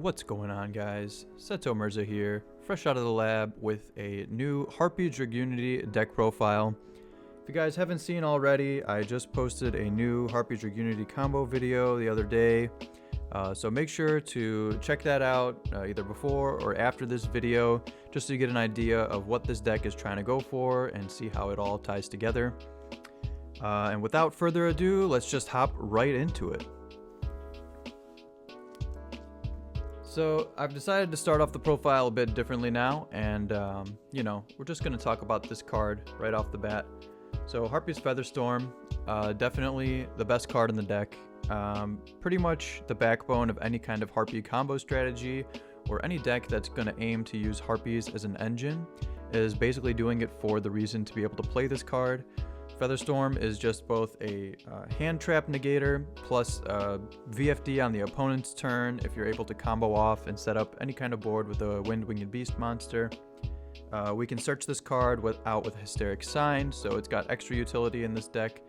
What's going on, guys? Seto Mirza here, fresh out of the lab with a new Harpie Dragunity deck profile. If you guys haven't seen already, I just posted a new Harpie Dragunity combo video the other day, so make sure to check that out either before or after this video, just so you get an idea of what this deck is trying to go for and see how it all ties together. And without further ado, let's just hop right into it. So I've decided to start off the profile a bit differently now, and we're just going to talk about this card right off the bat. So Harpie's Featherstorm, definitely the best card in the deck. Pretty much the backbone of any kind of Harpie combo strategy, or any deck that's going to aim to use Harpies as an engine, is basically doing it for the reason to be able to play this card. Featherstorm is just both a hand trap negator plus VFD on the opponent's turn if you're able to combo off and set up any kind of board with a Wind-Winged Beast monster. We can search this card with Hysteric Sign, so it's got extra utility in this deck,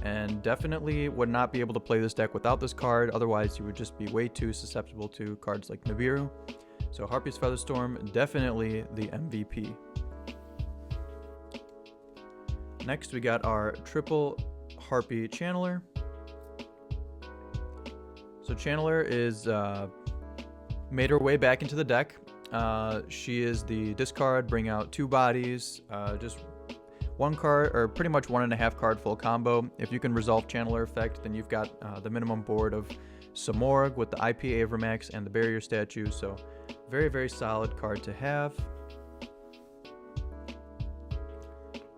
and definitely would not be able to play this deck without this card, otherwise you would just be way too susceptible to cards like Nibiru. So Harpie's Featherstorm, definitely the MVP. Next, we got our triple Harpie Channeler. So Channeler is made her way back into the deck. She is the discard, bring out 2 bodies, just 1 card, or pretty much 1.5 card full combo. If you can resolve Channeler effect, then you've got the minimum board of Samorg with the IP Avramax and the Barrier Statue. So very, very solid card to have.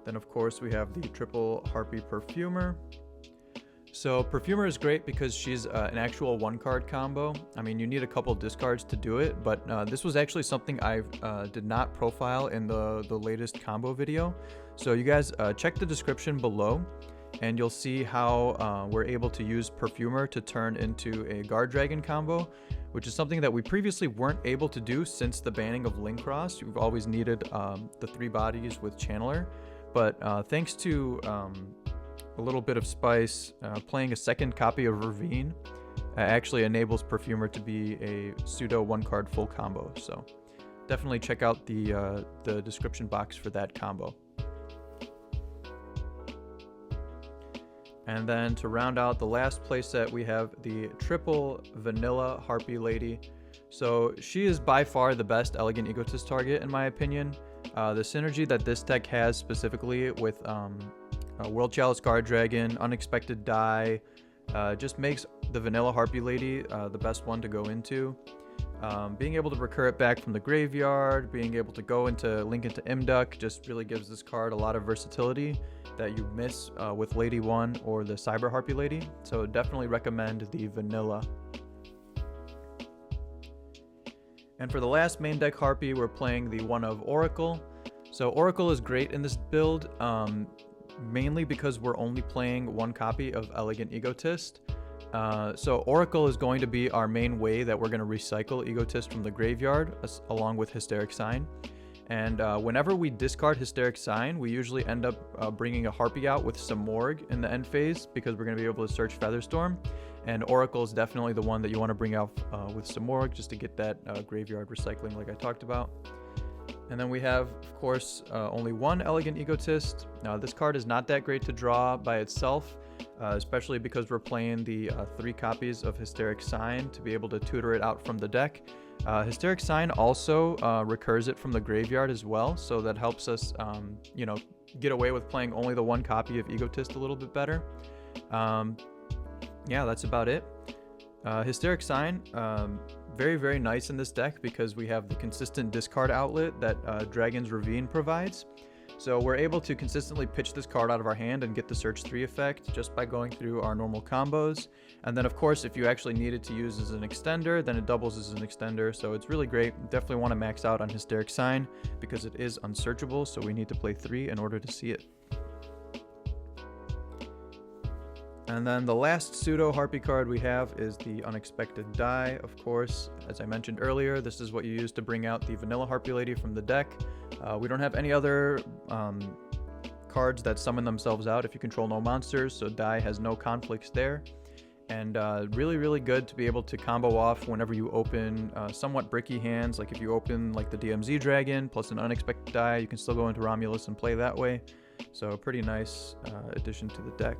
Then of course we have the triple Harpie Perfumer. So Perfumer is great because she's an actual 1-card combo. I mean, you need a couple discards to do it, but this was actually something I did not profile in the latest combo video. So you guys check the description below and you'll see how we're able to use Perfumer to turn into a Guard Dragon combo, which is something that we previously weren't able to do since the banning of Link Cross. We've always needed the 3 bodies with Channeler. But thanks to a little bit of spice, playing a second copy of Ravine actually enables Perfumer to be a pseudo 1-card full combo. So definitely check out the description box for that combo. And then to round out the last playset, we have the triple Vanilla Harpie Lady. So she is by far the best Elegant Egotist target in my opinion. The synergy that this deck has specifically with World Chalice Guard Dragon, Unexpected Die, just makes the Vanilla Harpie Lady the best one to go into. Being able to recur it back from the graveyard, being able to go into Link into Imduck just really gives this card a lot of versatility that you miss with Lady 1 or the Cyber Harpie Lady. So definitely recommend the Vanilla. And for the last main deck Harpie, we're playing the one of Oracle. So Oracle is great in this build, mainly because we're only playing 1 copy of Elegant Egotist. So Oracle is going to be our main way that we're going to recycle Egotist from the graveyard, along with Hysteric Sign. And whenever we discard Hysteric Sign, we usually end up bringing a Harpie out with some Morg in the end phase, because we're going to be able to search Featherstorm. And Oracle is definitely the one that you want to bring out with some Morg, just to get that graveyard recycling like I talked about. And then we have, of course, only 1 Elegant Egotist. Now this card is not that great to draw by itself, especially because we're playing the 3 copies of Hysteric Sign to be able to tutor it out from the deck. Hysteric Sign also recurs it from the graveyard as well, so that helps us, get away with playing only the 1 copy of Egotist a little bit better. Yeah, that's about it. Hysteric Sign, very, very nice in this deck because we have the consistent discard outlet that Dragon's Ravine provides. So we're able to consistently pitch this card out of our hand and get the Search 3 effect just by going through our normal combos. And then of course, if you actually need it to use as an extender, then it doubles as an extender. So it's really great. Definitely want to max out on Hysteric Sign because it is unsearchable. So we need to play 3 in order to see it. And then the last pseudo Harpie card we have is the Unexpected Die, of course. As I mentioned earlier, this is what you use to bring out the Vanilla Harpie Lady from the deck. We don't have any other cards that summon themselves out if you control no monsters, so Die has no conflicts there. and really good to be able to combo off whenever you open somewhat bricky hands. Like if you open like the DMZ Dragon plus an unexpected die, you can still go into Romulus and play that way. So pretty nice addition to the deck.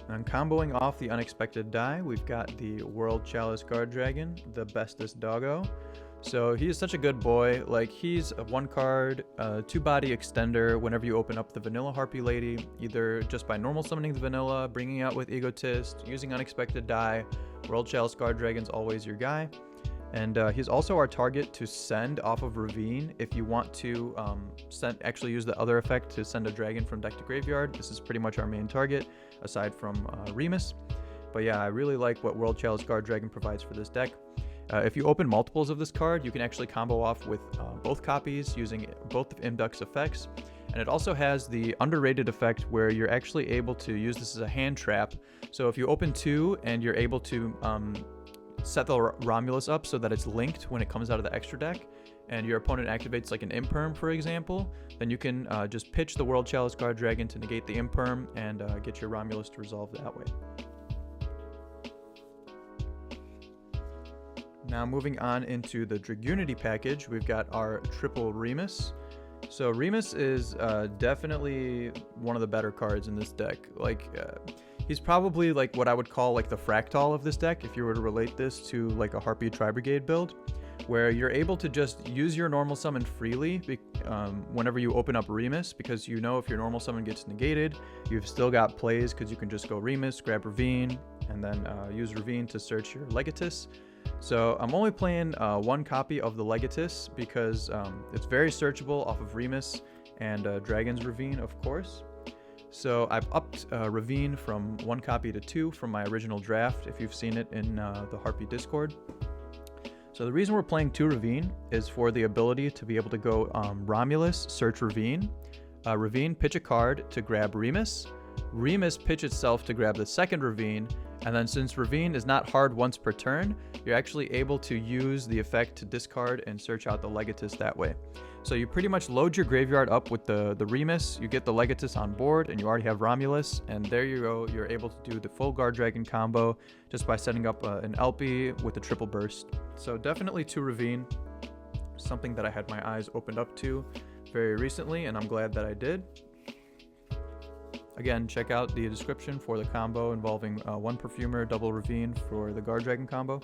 And comboing off the unexpected die, we've got the World Chalice Guard Dragon, the bestest doggo. So he is such a good boy. Like, he's a 1-card, 2-body extender whenever you open up the vanilla Harpie lady, either just by normal summoning the vanilla, bringing out with Egotist, using unexpected die. World Chalice Guard Dragon's always your guy. And he's also our target to send off of Ravine if you want to actually use the other effect to send a dragon from deck to graveyard. This is pretty much our main target, aside from Remus. But yeah, I really like what World Chalice Guard Dragon provides for this deck. If you open multiples of this card, you can actually combo off with both copies using both of Imduck's effects. And it also has the underrated effect where you're actually able to use this as a hand trap. So if you open 2 and you're able to set the Romulus up so that it's linked when it comes out of the extra deck, and your opponent activates like an Imperm, for example, then you can just pitch the World Chalice Guard Dragon to negate the Imperm and get your Romulus to resolve that way. Now moving on into the Dragunity package, we've got our triple Remus. So Remus is definitely one of the better cards in this deck. Like, he's probably like what I would call like the Fractal of this deck, if you were to relate this to like a Harpie Tri-Brigade build, where you're able to just use your normal summon freely whenever you open up Remus, because you know if your normal summon gets negated, you've still got plays because you can just go Remus, grab Ravine, and then use Ravine to search your Legatus. So I'm only playing 1 copy of the Legatus because it's very searchable off of Remus and Dragon's Ravine, of course. So I've upped Ravine from 1 copy to 2 from my original draft, if you've seen it in the Harpie Discord. So the reason we're playing 2 Ravine is for the ability to be able to go Romulus, search Ravine, Ravine pitch a card to grab Remus, Remus pitch itself to grab the second Ravine, and then since Ravine is not hard once per turn, you're actually able to use the effect to discard and search out the Legatus that way. So you pretty much load your graveyard up with the Remus, you get the Legatus on board, and you already have Romulus, and there you go, you're able to do the full Guard Dragon combo just by setting up an LP with a triple burst. So definitely 2 Ravine, something that I had my eyes opened up to very recently, and I'm glad that I did. Again, check out the description for the combo involving 1 Perfumer, double Ravine for the Guard Dragon combo.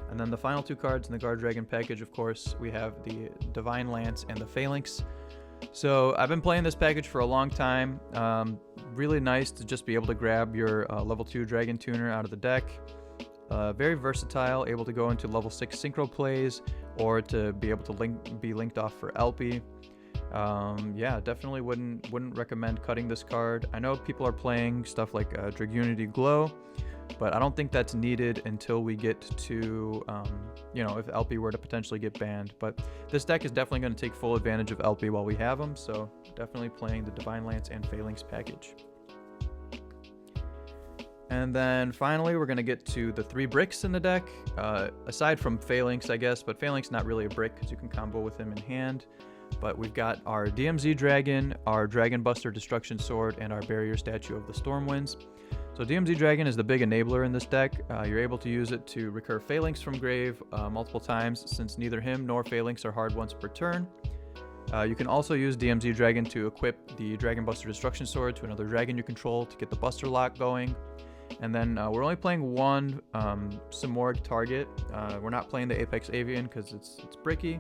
And then the final 2 cards in the Guard Dragon package, of course, we have the Divine Lance and the Phalanx. So I've been playing this package for a long time. Really nice to just be able to grab your level 2 Dragon Tuner out of the deck. Very versatile, able to go into level 6 synchro plays or to be able to be linked off for LP. Yeah, definitely wouldn't recommend cutting this card. I know people are playing stuff like Dragunity Glow, but I don't think that's needed until we get to, if LP were to potentially get banned. But this deck is definitely going to take full advantage of LP while we have them, so definitely playing the Divine Lance and Phalanx package. And then finally, we're going to get to the 3 bricks in the deck, aside from Phalanx, I guess, but Phalanx not really a brick because you can combo with him in hand. But we've got our DMZ Dragon, our Dragon Buster Destruction Sword, and our Barrier Statue of the Stormwinds. So DMZ Dragon is the big enabler in this deck. You're able to use it to recur Phalanx from grave multiple times, since neither him nor Phalanx are hard once per turn. You can also use DMZ Dragon to equip the Dragon Buster Destruction Sword to another dragon you control to get the Buster Lock going. And then we're only playing 1 Simorgh target. We're not playing the Apex Avian because it's bricky.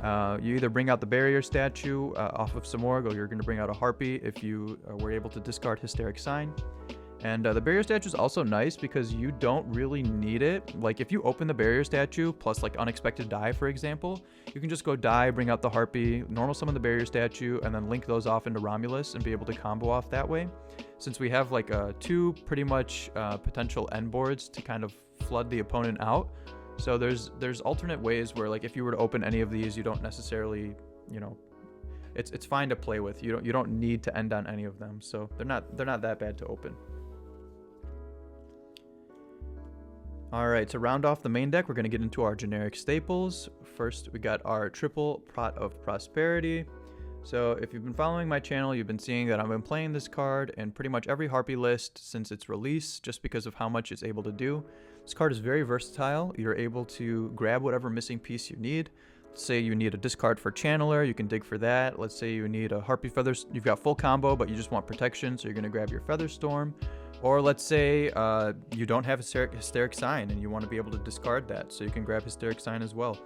You either bring out the Barrier Statue off of Simorgh, or you're going to bring out a Harpie if you were able to discard Hysteric Sign. And the Barrier Statue is also nice because you don't really need it. Like, if you open the Barrier Statue plus like Unexpected Die, for example, you can just go die, bring out the Harpie, normal summon the Barrier Statue, and then link those off into Romulus and be able to combo off that way. Since we have like 2 pretty much potential end boards to kind of flood the opponent out. So there's alternate ways where, like, if you were to open any of these, you don't necessarily, it's fine to play with. You don't need to end on any of them. So they're not that bad to open. All right, to round off the main deck, we're going to get into our generic staples. First, we got our triple Pot of Prosperity. So if you've been following my channel, you've been seeing that I've been playing this card in pretty much every Harpie list since its release, just because of how much it's able to do. This card is very versatile. You're able to grab whatever missing piece you need. Let's say you need a discard for Channeler, you can dig for that. Let's say you need a Harpie Feathers, you've got full combo, but you just want protection, so you're going to grab your Featherstorm. Or let's say you don't have Hysteric Sign and you want to be able to discard that, so you can grab Hysteric Sign as well.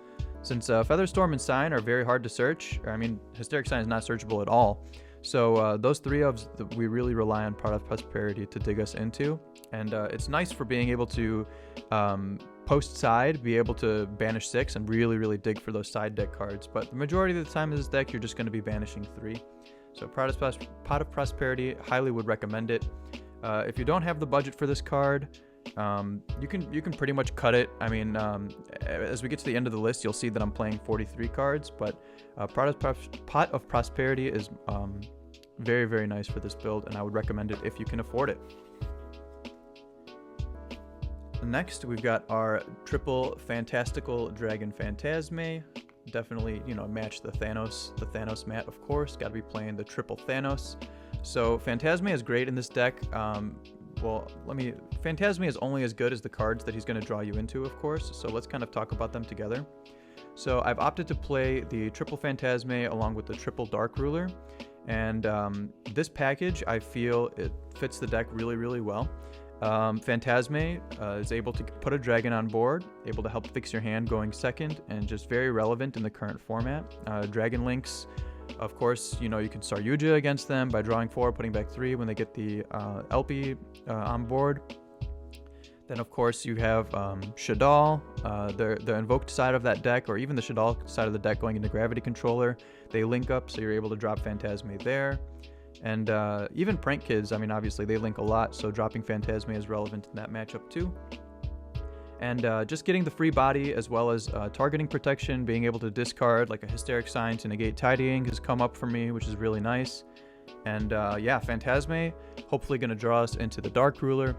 Since Featherstorm and Sign are very hard to search, I mean, Hysteric Sign is not searchable at all. So those three ofs we really rely on Pot of Prosperity to dig us into. And it's nice for being able to post side, be able to banish 6 and really dig for those side deck cards. But the majority of the time in this deck, you're just going to be banishing 3. So Pot of Prosperity, highly would recommend it. If you don't have the budget for this card, you can pretty much cut it. I mean, as we get to the end of the list, you'll see that I'm playing 43 cards, but Pot of Prosperity is very nice for this build, and I would recommend it if you can afford it. Next, we've got our triple Fantastical Dragon Phantasme. Definitely, match the Thanos mat, of course. Got to be playing the triple Thanos. So Phantasme is great in this deck. Phantasme is only as good as the cards that he's going to draw you into, of course. So let's kind of talk about them together. So I've opted to play the triple Phantasme along with the triple Dark Ruler. And this package, I feel it fits the deck really well. Phantasme is able to put a dragon on board, able to help fix your hand going second, and just very relevant in the current format. Dragon links, of course, you can Saryuja against them by drawing 4, putting back 3 when they get the LP on board. Then, of course, you have Shaddoll, the invoked side of that deck, or even the Shaddoll side of the deck going into Gravity Controller. They link up, so you're able to drop Phantasme there. And even Prank Kids, I mean, obviously they link a lot, so dropping Phantasme is relevant in that matchup too. And just getting the free body as well as targeting protection, being able to discard like a Hysteric Sign to negate Tidying has come up for me, which is really nice. And yeah, Phantasme, hopefully going to draw us into the Dark Ruler.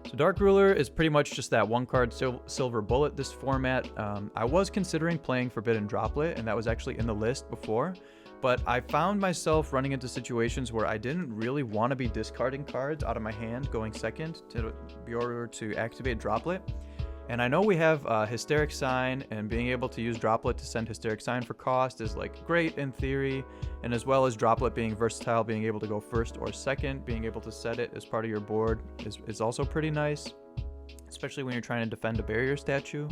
So Dark Ruler is pretty much just that one card silver bullet this format. I was considering playing Forbidden Droplet, and that was actually in the list before. But I found myself running into situations where I didn't really want to be discarding cards out of my hand going second to be order to activate Droplet. And I know we have Hysteric Sign, and being able to use Droplet to send Hysteric Sign for cost is like great in theory, and as well as Droplet being versatile, being able to go first or second, being able to set it as part of your board is also pretty nice, especially when you're trying to defend a barrier statue.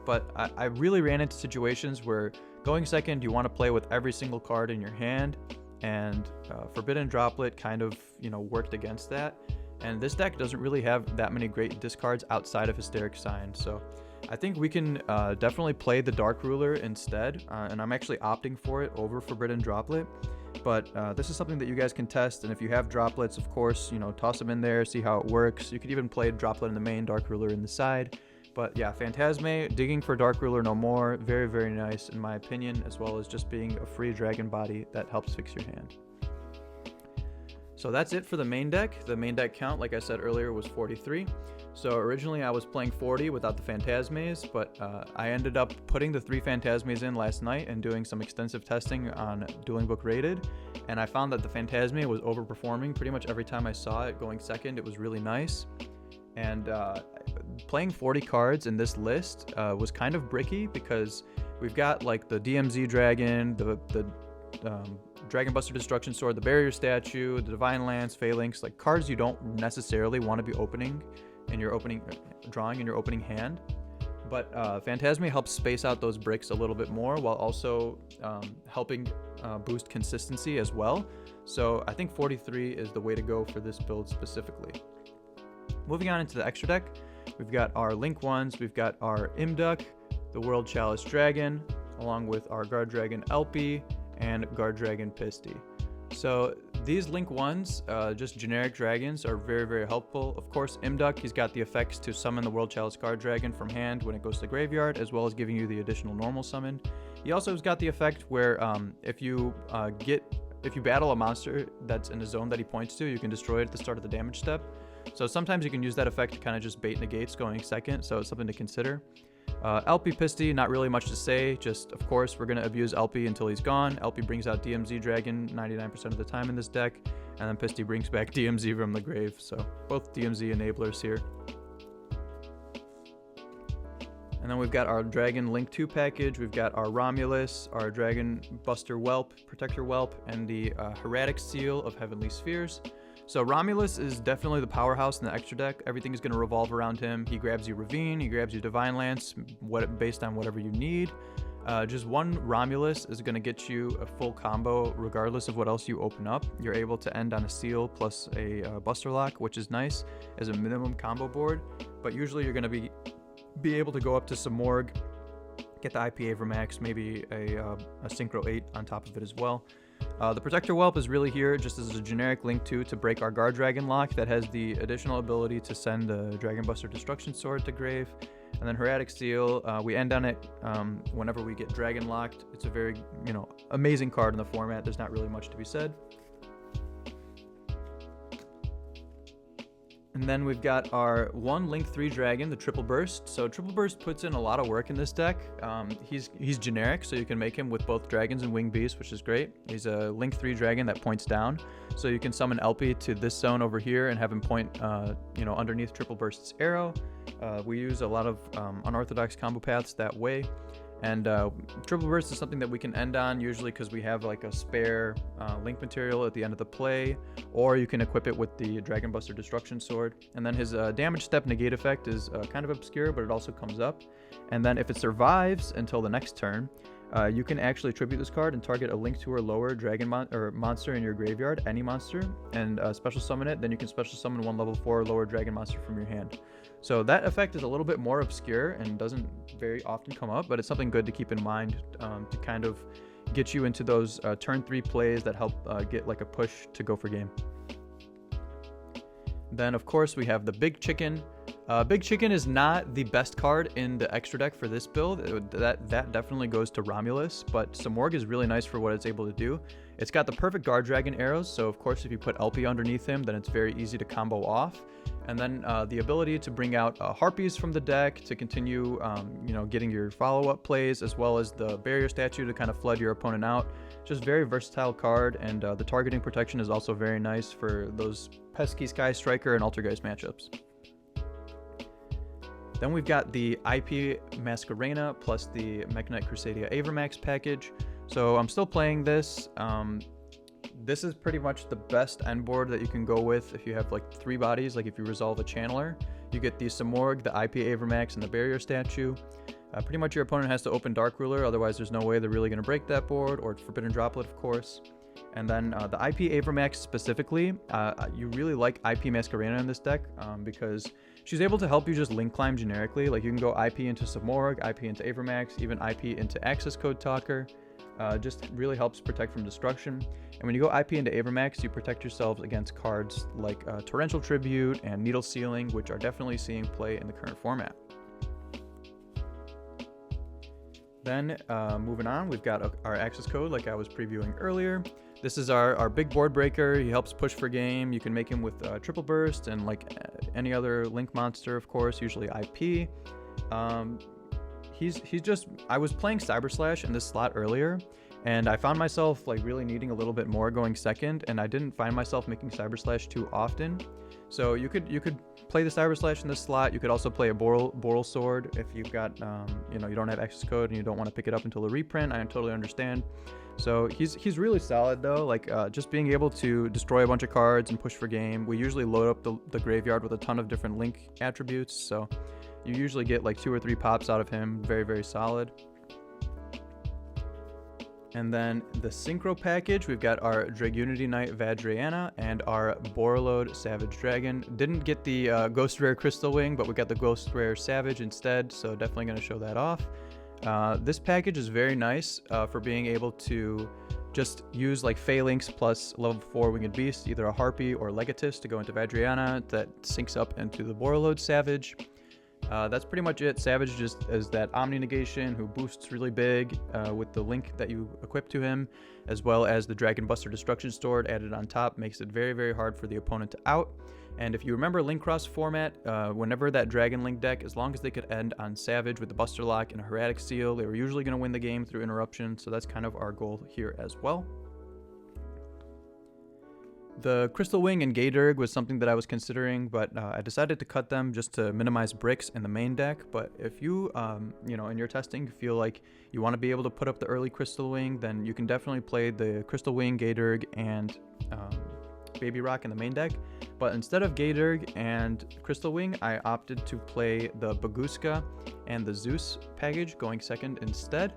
But I really ran into situations where going second, you want to play with every single card in your hand, and Forbidden Droplet kind of, worked against that. And this deck doesn't really have that many great discards outside of Hysteric Sign. So I think we can definitely play the Dark Ruler instead, and I'm actually opting for it over Forbidden Droplet. But this is something that you guys can test, and if you have droplets, of course, toss them in there, see how it works. You could even play Droplet in the main, Dark Ruler in the side. But yeah, Phantasme, digging for Dark Ruler no more, very nice in my opinion, as well as just being a free dragon body that helps fix your hand. So that's it for the main deck. The main deck count, like I said earlier, was 43. So originally I was playing 40 without the Phantasmes, but I ended up putting the 3 Phantasmes in last night and doing some extensive testing on Dueling Book Rated, and I found that the Phantasme was overperforming pretty much every time I saw it going second. It was really nice. And playing 40 cards in this list was kind of bricky, because we've got like the DMZ Dragon, the Dragon Buster Destruction Sword, the Barrier Statue, the Divine Lance, Phalanx, like cards you don't necessarily want to be drawing in your opening hand. But Phantasme helps space out those bricks a little bit more, while also helping boost consistency as well. So I think 43 is the way to go for this build specifically. Moving on into the extra deck, we've got our Link ones, we've got our Imduk, the World Chalice Dragon, along with our Guard Dragon Elpie and Guard Dragon Pisty. So these Link ones, just generic dragons, are very helpful. Of course, Imduk, he's got the effects to summon the World Chalice Guard Dragon from hand when it goes to the graveyard, as well as giving you the additional normal summon. He also has got the effect where if you battle a monster that's in a zone that he points to, you can destroy it at the start of the damage step. So sometimes you can use that effect to kind of just bait negates going second, so it's something to consider. LP Pisty, not really much to say, just of course we're going to abuse LP until he's gone. LP brings out DMZ Dragon 99% of the time in this deck, and then Pisty brings back DMZ from the grave, so both DMZ enablers here. And then we've got our Dragon Link 2 package, we've got our Romulus, our Dragon Buster Whelp, Protector Whelp, and the Hieratic Seal of Heavenly Spheres. So Romulus is definitely the powerhouse in the extra deck. Everything is going to revolve around him. He grabs you Ravine, he grabs you Divine Lance, based on whatever you need. Just one Romulus is going to get you a full combo regardless of what else you open up. You're able to end on a Seal plus a Buster Lock, which is nice as a minimum combo board. But usually you're going to be able to go up to some Morg, get the IP Avermax, maybe a Synchro 8 on top of it as well. The Protector Whelp is really here just as a generic Link 2 to break our Guard Dragon lock that has the additional ability to send a Dragon Buster Destruction Sword to grave. And then Hieratic Seal, we end on it whenever we get Dragon locked. It's a very, amazing card in the format. There's not really much to be said. And then we've got our one Link 3 Dragon, the Triple Burst. So Triple Burst puts in a lot of work in this deck. He's generic, so you can make him with both Dragons and Winged Beast, which is great. He's a Link 3 Dragon that points down. So you can summon LP to this zone over here and have him point, underneath Triple Burst's arrow. We use a lot of unorthodox combo paths that way. And Triple Burst is something that we can end on usually because we have like a spare Link material at the end of the play, or you can equip it with the Dragon Buster Destruction Sword. And then his damage step negate effect is kind of obscure, but it also comes up. And then if it survives until the next turn, you can actually tribute this card and target a Link 2 or lower Dragon monster in your graveyard, any monster, and special summon it. Then you can special summon one level 4 or lower Dragon monster from your hand. So that effect is a little bit more obscure and doesn't very often come up, but it's something good to keep in mind to kind of get you into those turn 3 plays that help get like a push to go for game. Then of course we have the Big Chicken. Big Chicken is not the best card in the extra deck for this build. That definitely goes to Romulus, but Samorg is really nice for what it's able to do. It's got the perfect Guard Dragon arrows, so of course if you put LP underneath him, then it's very easy to combo off. And then the ability to bring out Harpies from the deck to continue, getting your follow-up plays, as well as the Barrier Statue to kind of flood your opponent out. Just very versatile card, and the targeting protection is also very nice for those pesky Sky Striker and Altergeist matchups. Then we've got the IP Masquerena plus the Mekk-Knight Crusadia Avermax package. So I'm still playing this. This is pretty much the best end board that you can go with if you have like 3 bodies. Like if you resolve a Channeler, you get the Samorg, the IP Avermax, and the Barrier Statue. Pretty much your opponent has to open Dark Ruler, otherwise there's no way they're really going to break that board, or Forbidden Droplet, of course. And then the IP Avermax specifically, you really like IP Masquerena in this deck because she's able to help you just link climb generically. Like you can go IP into Samorg, IP into Avermax, even IP into Access Code Talker. Just really helps protect from destruction. And when you go IP into Avermax, you protect yourselves against cards like Torrential Tribute and Needle Sealing, which are definitely seeing play in the current format. Then moving on, we've got our access code like I was previewing earlier. This is our big board breaker. He helps push for game. You can make him with Triple Burst and like any other Link monster, of course, usually IP. He's just, I was playing Cyber Slash in this slot earlier, and I found myself like really needing a little bit more going second, and I didn't find myself making Cyber Slash too often. So you could play the Cyber Slash in this slot. You could also play a Boral Sword if you've got, you don't have access code and you don't want to pick it up until the reprint. I totally understand. So he's really solid though, like just being able to destroy a bunch of cards and push for game. We usually load up the graveyard with a ton of different Link attributes, so you usually get like 2 or 3 pops out of him. Very, very solid. And then the Synchro package, we've got our Dragunity Knight Vajrayana and our Borreload Savage Dragon. Didn't get the Ghost Rare Crystal Wing, but we got the Ghost Rare Savage instead, so definitely going to show that off. This package is very nice for being able to just use like Phalanx plus level 4 Winged Beast, either a Harpie or Legatus to go into Vajrayana that syncs up into the Borreload Savage. That's pretty much it. Savage just is that Omni negation who boosts really big with the link that you equip to him, as well as the Dragon Buster Destruction Sword added on top, makes it very, very hard for the opponent to out. And if you remember Link Cross format, whenever that Dragon Link deck, as long as they could end on Savage with the Buster Lock and a Hieratic Seal, they were usually going to win the game through interruption, so that's kind of our goal here as well. The Crystal Wing and Gayderg was something that I was considering, but I decided to cut them just to minimize bricks in the main deck. But if you, in your testing feel like you want to be able to put up the early Crystal Wing, then you can definitely play the Crystal Wing, Gayderg, and Baby Rock in the main deck. But instead of Gayderg and Crystal Wing, I opted to play the Baguska and the Zeus package going second instead.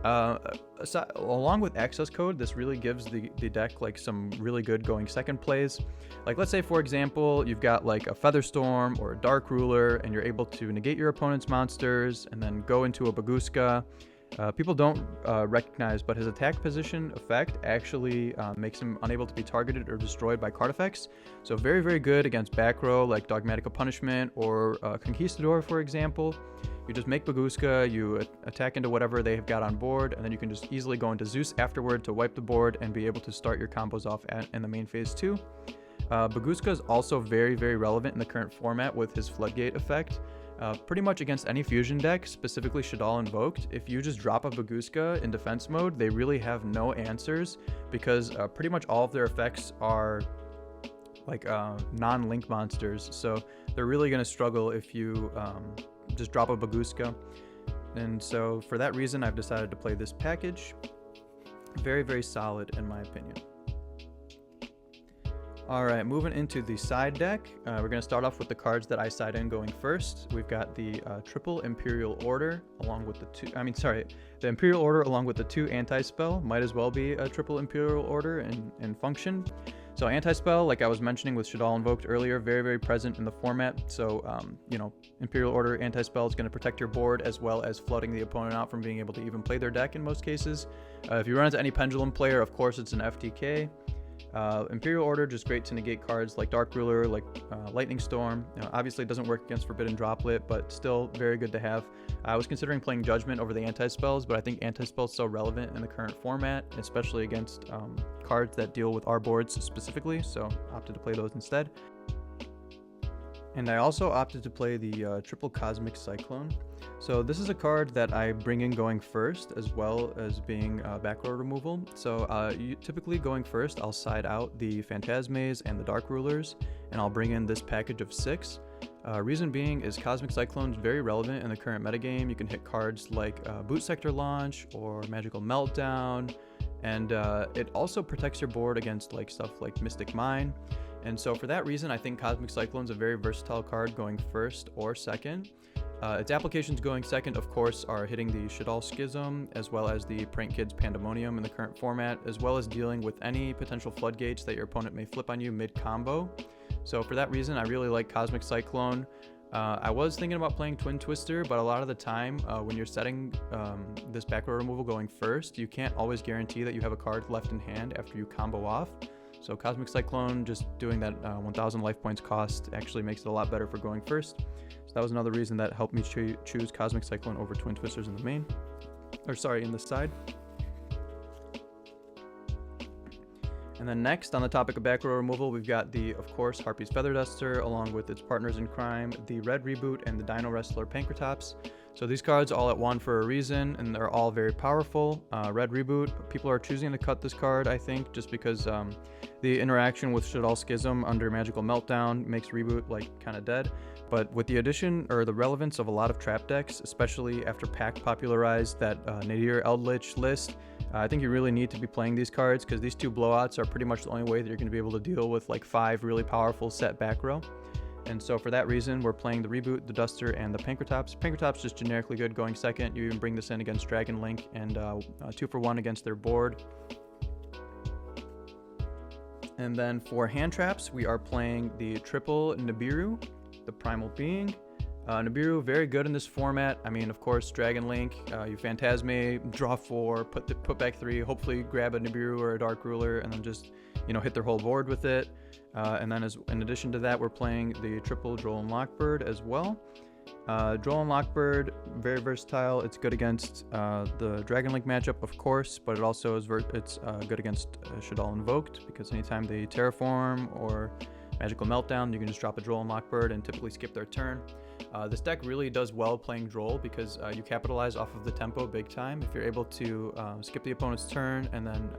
Along with access code, this really gives the deck like some really good going second plays. Like, let's say for example you've got like a Featherstorm or a Dark Ruler and you're able to negate your opponent's monsters and then go into a Baguska. People don't recognize, but his attack position effect actually makes him unable to be targeted or destroyed by card effects. So very, very good against back row like Dogmatica Punishment or Conquistador, for example. You just make Baguska, you attack into whatever they have got on board, and then you can just easily go into Zeus afterward to wipe the board and be able to start your combos off in the main phase 2. Baguska is also very, very relevant in the current format with his Floodgate effect. Pretty much against any fusion deck, specifically Shaddoll Invoked, if you just drop a Baguska in defense mode, they really have no answers because pretty much all of their effects are like non-link monsters, so they're really going to struggle if you just drop a Baguska. And so for that reason, I've decided to play this package. Very, very solid in my opinion. Alright, moving into the side deck, we're going to start off with the cards that I side in going first. We've got the triple Imperial Order along with the Imperial Order along with the 2 anti-spell. Might as well be a triple Imperial Order in function. So anti-spell, like I was mentioning with Shaddoll Invoked earlier, very, very present in the format. So, Imperial Order anti-spell is going to protect your board as well as flooding the opponent out from being able to even play their deck in most cases. If you run into any Pendulum player, of course it's an FTK. Imperial Order, just great to negate cards like Dark Ruler, like Lightning Storm. Obviously it doesn't work against Forbidden Droplet, but still very good to have. I was considering playing Judgment over the anti-spells, but I think anti-spell is so relevant in the current format, especially against cards that deal with our boards specifically, so opted to play those instead. And I also opted to play the triple Cosmic Cyclone. So this is a card that I bring in going first, as well as being back row removal. So typically going first, I'll side out the Phantasmes and the Dark Rulers, and I'll bring in this package of 6. Reason being is Cosmic Cyclone is very relevant in the current metagame. You can hit cards like Boot Sector Launch or Magical Meltdown, and it also protects your board against like stuff like Mystic Mine. And so for that reason, I think Cosmic Cyclone is a very versatile card going first or second. Its applications going second, of course, are hitting the Shaddoll Schism, as well as the Prank Kids Pandemonium in the current format, as well as dealing with any potential floodgates that your opponent may flip on you mid-combo. So for that reason, I really like Cosmic Cyclone. I was thinking about playing Twin Twister, but a lot of the time, when you're setting this back row removal going first, you can't always guarantee that you have a card left in hand after you combo off. So Cosmic Cyclone, just doing that 1,000 life points cost actually makes it a lot better for going first. So that was another reason that helped me choose Cosmic Cyclone over Twin Twisters in the main. In the side. And then next, on the topic of back row removal, we've got of course, Harpie's Feather Duster, along with its partners in crime, the Red Reboot and the Dino Wrestler Pankratops. So these cards all at one for a reason, and they're all very powerful. Red Reboot, people are choosing to cut this card, I think, just because the interaction with Shaddoll Schism under Magical Meltdown makes Reboot like kind of dead. But with the addition or the relevance of a lot of trap decks, especially after Pact popularized that Nadir Eldritch list, I think you really need to be playing these cards because these 2 blowouts are pretty much the only way that you're going to be able to deal with like 5 really powerful set back row. And so for that reason, we're playing the Reboot, the Duster, and the Pankratops. Pankratops just generically good going second. You even bring this in against Dragon Link and 2 for 1 against their board. And then for hand traps, we are playing the triple Nibiru, the Primal Being. Nibiru, very good in this format. I mean, of course, Dragon Link, you Phantasme, draw 4, put back 3, hopefully grab a Nibiru or a Dark Ruler, and then just, hit their whole board with it. And then in addition to that, we're playing the triple Droll and Lockbird as well. Droll and Lockbird, very versatile. It's good against the Dragon Link matchup, of course, but it also is good against Shaddoll Invoked, because anytime they Terraform or Magical Meltdown, you can just drop a Droll and Lockbird and typically skip their turn. This deck really does well playing Droll because you capitalize off of the tempo big time. If you're able to skip the opponent's turn and then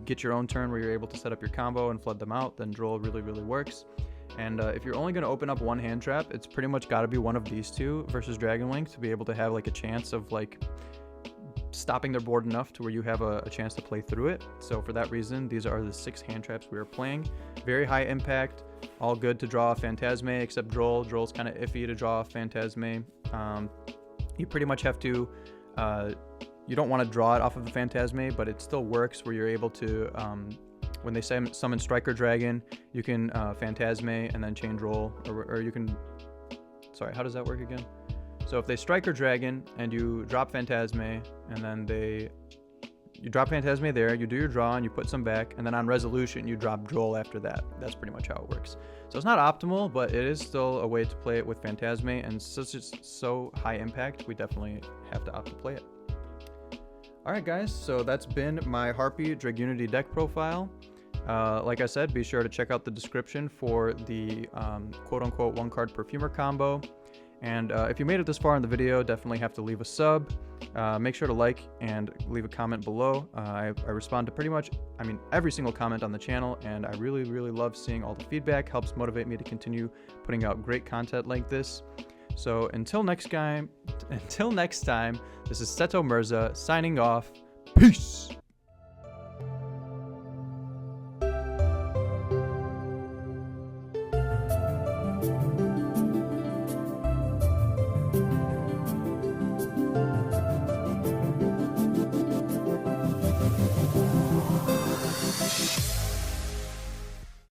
get your own turn where you're able to set up your combo and flood them out, then Droll really works. And if you're only going to open up one hand trap, it's pretty much got to be one of these two versus Dragon Link to be able to have like a chance of like stopping their board enough to where you have a chance to play through it. So for that reason, these are the 6 hand traps we are playing. Very high impact, all good to draw a Phantasme, except Droll. Droll's kind of iffy to draw a Phantasme. You pretty much have to, you don't want to draw it off of the Phantasme, but it still works where you're able to, when they summon Striker Dragon, you can Phantasme and then chain Droll, or you can, sorry, how does that work again? So if they Striker Dragon and you drop Phantasme, and then you drop Phantasme there, you do your draw and you put some back, and then on resolution you drop Droll after that. That's pretty much how it works. So it's not optimal, but it is still a way to play it with Phantasme, and since it's so high impact, we definitely have to opt to play it. Alright guys, so that's been my Harpie Dragunity deck profile. Like I said, be sure to check out the description for the quote-unquote 1-card Perfumer combo. And if you made it this far in the video, definitely have to leave a sub. Make sure to like and leave a comment below. I respond to pretty much, every single comment on the channel, and I really love seeing all the feedback. Helps motivate me to continue putting out great content like this. So until next time, this is Seto Mirza signing off. Peace!